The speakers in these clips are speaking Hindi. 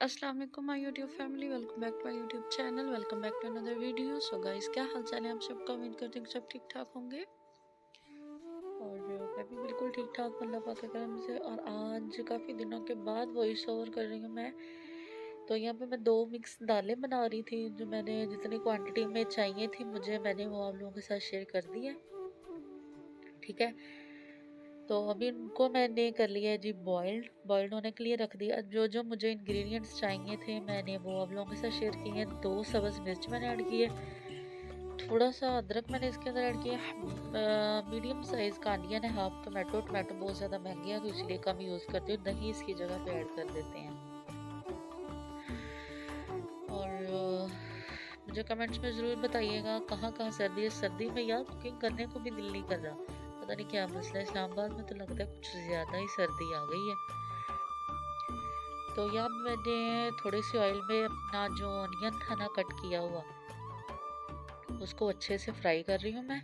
अस्सलाम वालेकुम my YouTube family, welcome back to my YouTube channel, welcome back to another video. So guys, क्या हाल चाल है आप सबका? उम्मीद करते हैं कि सब ठीक ठाक होंगे और मैं भी बिल्कुल ठीक ठाक हूं अल्लाह पाक के करम से। और आज काफ़ी दिनों के बाद वॉइस ओवर कर रही हूँ मैं। तो यहाँ पे मैं 2 मिक्स दालें बना रही थी, जो मैंने जितनी क्वांटिटी में चाहिए थी मुझे, मैंने वो आप लोगों के साथ शेयर कर दी है। ठीक है, तो अभी इनको मैंने कर लिया है जी बॉइल्ड। बॉइल्ड होने के लिए रख दिया। जो जो मुझे इंग्रेडिएंट्स चाहिए थे मैंने वो आप लोगों के साथ शेयर किए हैं। 2 सब्ज़ मिर्च मैंने ऐड की है, थोड़ा सा अदरक मैंने इसके अंदर ऐड किया है, मीडियम साइज़ का अनियन है, हाफ टोमेटो। टोमेटो बहुत ज़्यादा महंगे हैं तो इसलिए कम यूज़ करती हूँ, दही इसकी जगह पे ऐड कर देते हैं। और मुझे कमेंट्स में ज़रूर बताइएगा कहाँ कहाँ सर्दी है। सर्दी में यार कुकिंग करने को भी दिल नहीं कर रहा, पता नहीं क्या मसला है। इस्लामाबाद में तो लगता है कुछ ज़्यादा ही सर्दी आ गई है। तो यहाँ मैंने थोड़ी सी ऑयल में अपना जो अनियन था ना कट किया हुआ, उसको अच्छे से फ्राई कर रही हूँ मैं।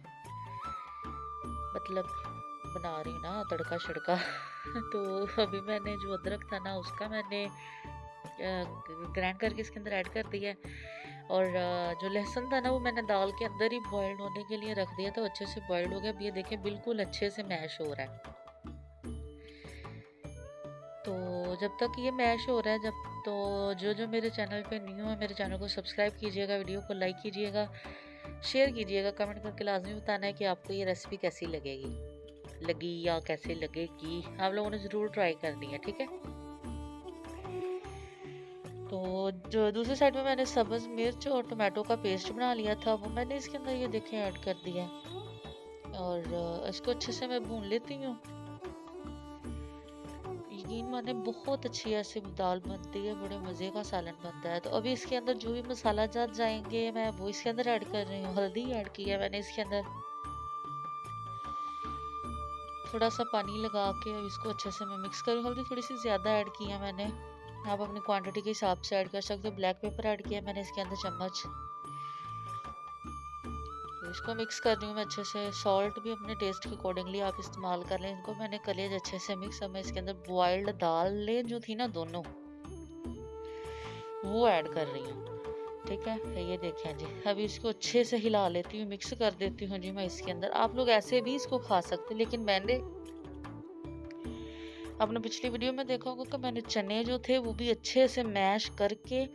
मतलब बना रही हूँ ना तड़का शड़का तो अभी मैंने जो अदरक था ना उसका मैंने ग्राइंड करके इसके अंदर ऐड कर दिया है। और जो लहसुन था ना वो मैंने दाल के अंदर ही बॉइल्ड होने के लिए रख दिया, तो अच्छे से बॉइल्ड हो गया। अब ये देखिए बिल्कुल अच्छे से मैश हो रहा है। तो जब तक ये मैश हो रहा है, जब तो जो जो मेरे चैनल पे न्यू है मेरे चैनल को सब्सक्राइब कीजिएगा, वीडियो को लाइक कीजिएगा, शेयर कीजिएगा, कमेंट करके लाजमी बताना है कि आपको ये रेसिपी कैसी लगी या कैसे लगेगी। आप लोगों ने ज़रूर ट्राई करनी है, ठीक है। तो जो दूसरी साइड में मैंने सब्ज़ मिर्च और टमाटो का पेस्ट बना लिया था वो मैंने इसके अंदर ये देखें ऐड कर दिया है। और इसको अच्छे से मैं भून लेती हूँ। यकीन माने बहुत अच्छी ऐसे दाल बनती है, बड़े मज़े का सालन बनता है। तो अभी इसके अंदर जो भी मसाला जात जाएंगे मैं वो इसके अंदर ऐड कर रही हूँ। हल्दी ऐड की है मैंने इसके अंदर, थोड़ा सा पानी लगा के अब इसको अच्छे से मैं मिक्स करूँ। हल्दी थोड़ी सी ज़्यादा ऐड की है मैंने, आप अपनी क्वांटिटी के हिसाब से ऐड कर सकते हो। ब्लैक पेपर ऐड किया मैंने इसके अंदर चम्मच। तो इसको मिक्स कर रही हूँ मैं अच्छे से। सॉल्ट भी अपने टेस्ट के अकॉर्डिंगली आप इस्तेमाल कर लें। इनको मैंने कर लिया अच्छे से मिक्स। अब मैं इसके अंदर बॉइल्ड दालें जो थी ना दोनों, वो ऐड कर रही हूँ। ठीक है, ये देखें जी। अभी इसको अच्छे से हिला लेती हूँ, मिक्स कर देती हूँ जी मैं इसके अंदर। आप लोग ऐसे भी इसको खा सकते हैं, लेकिन मैंने अपने पिछली वीडियो में देखा होगा कि मैंने चने जो थे वो भी अच्छे से मैश करके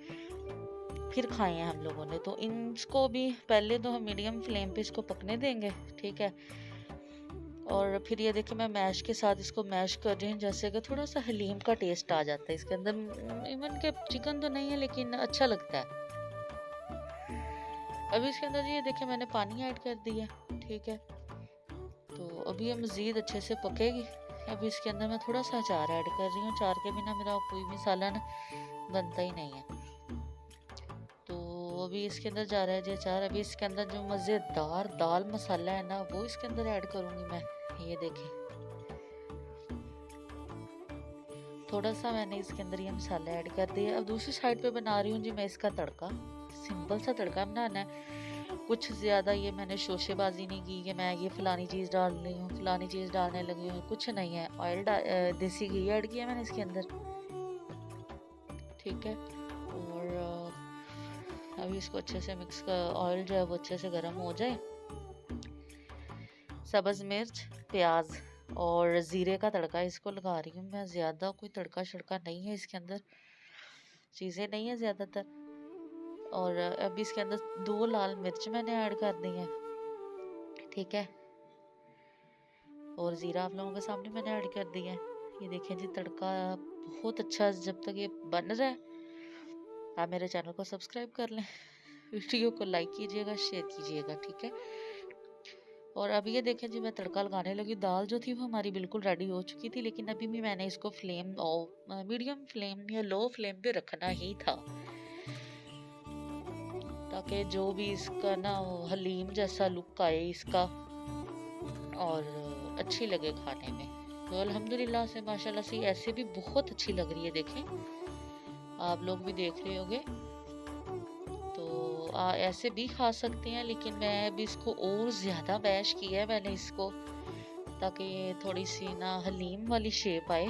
फिर खाए हैं हम लोगों ने। तो इनको भी पहले तो हम मीडियम फ्लेम पे इसको पकने देंगे, ठीक है। और फिर ये देखिए मैं मैश के साथ इसको मैश कर रही हूँ, जैसे कि थोड़ा सा हलीम का टेस्ट आ जाता है इसके अंदर। इवन के चिकन तो नहीं है लेकिन अच्छा लगता है। अभी इसके अंदर ये देखिए मैंने पानी ऐड कर दिया, ठीक है। तो अभी ये मज़ीद अच्छे से पकेगी। अभी इसके अंदर मैं थोड़ा सा अचार ऐड कर रही हूँ। अचार के बिना मेरा कोई भी सालन बनता ही नहीं है। तो अभी इसके अंदर जा रहा है जी अचार। अभी इसके अंदर जो मज़ेदार दाल मसाला है ना वो इसके अंदर ऐड करूँगी मैं। ये देखें थोड़ा सा मैंने इसके अंदर ये मसाला ऐड कर दिया। अब दूसरी साइड पे बना रही हूँ जी मैं इसका तड़का। सिंपल सा तड़का बनाना है, कुछ ज़्यादा ये मैंने शोशेबाजी नहीं की कि मैं ये फ़लानी चीज़ डाल रही हूँ, फ़लानी चीज़ डालने लगी हूँ, कुछ नहीं है। देसी घी ऐड किया मैंने इसके अंदर, ठीक है। और अभी इसको अच्छे से मिक्स कर, ऑयल जो है वो अच्छे से गर्म हो जाए। सब्ज़ मिर्च, प्याज और ज़ीरे का तड़का इसको लगा रही हूँ मैं। ज़्यादा कोई तड़का शड़का नहीं है इसके अंदर, चीज़ें नहीं है ज़्यादातर। और अभी इसके अंदर 2 लाल मिर्च मैंने ऐड कर दी हैं, ठीक है। और ज़ीरा आप लोगों के सामने मैंने ऐड कर दिया है। ये देखें जी तड़का बहुत अच्छा। जब तक ये बन रहा है आप मेरे चैनल को सब्सक्राइब कर लें, वीडियो को लाइक कीजिएगा, शेयर कीजिएगा, ठीक है। और अभी ये देखें जी मैं तड़का लगाने लगी। दाल जो थी वो हमारी बिल्कुल रेडी हो चुकी थी, लेकिन अभी भी मैंने इसको फ्लेम मीडियम फ्लेम या लो फ्लेम पे रखना ही था, ताकि जो भी इसका ना हलीम जैसा लुक आए इसका और अच्छी लगे खाने में। तो अल्हम्दुलिल्लाह से माशाल्लाह से ऐसे भी बहुत अच्छी लग रही है। देखें आप लोग भी देख रहे होंगे, तो ऐसे भी खा सकते हैं, लेकिन मैं भी इसको और ज़्यादा मैश किया है मैंने इसको, ताकि ये थोड़ी सी ना हलीम वाली शेप आए,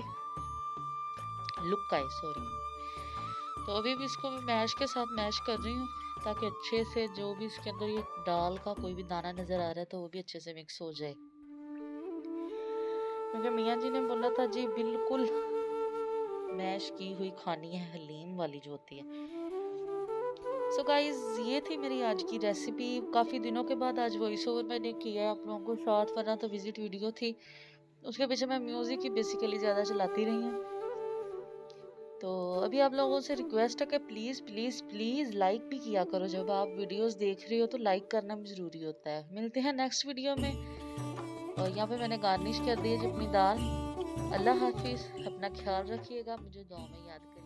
लुक आए, सॉरी। तो अभी भी इसको मैं मैश के साथ मैश कर रही हूँ, ताकि अच्छे से जो भी इसके अंदर ये दाल का कोई भी दाना नज़र आ रहा है तो वो भी अच्छे से मिक्स हो जाए। क्योंकि मियाँ जी ने बोला था जी बिल्कुल मैश की हुई खानी है, हलीम वाली जो होती है। सो गाइज, ये थी मेरी आज की रेसिपी। काफ़ी दिनों के बाद आज वॉइस ओवर मैंने किया है आप लोगों को साथ, वरना तो विजिट वीडियो थी, उसके पीछे मैं म्यूज़िक ही बेसिकली ज़्यादा चलाती रही हूँ। तो अभी आप लोगों से रिक्वेस्ट है कि प्लीज़ प्लीज़ प्लीज़ लाइक भी किया करो। जब आप वीडियोस देख रही हो तो लाइक करना भी ज़रूरी होता है। मिलते हैं नेक्स्ट वीडियो में। और यहाँ पे मैंने गार्निश कर दी है जो अपनी दाल। अल्लाह हाफिज़, अपना ख्याल रखिएगा, मुझे दुआ में याद करिए।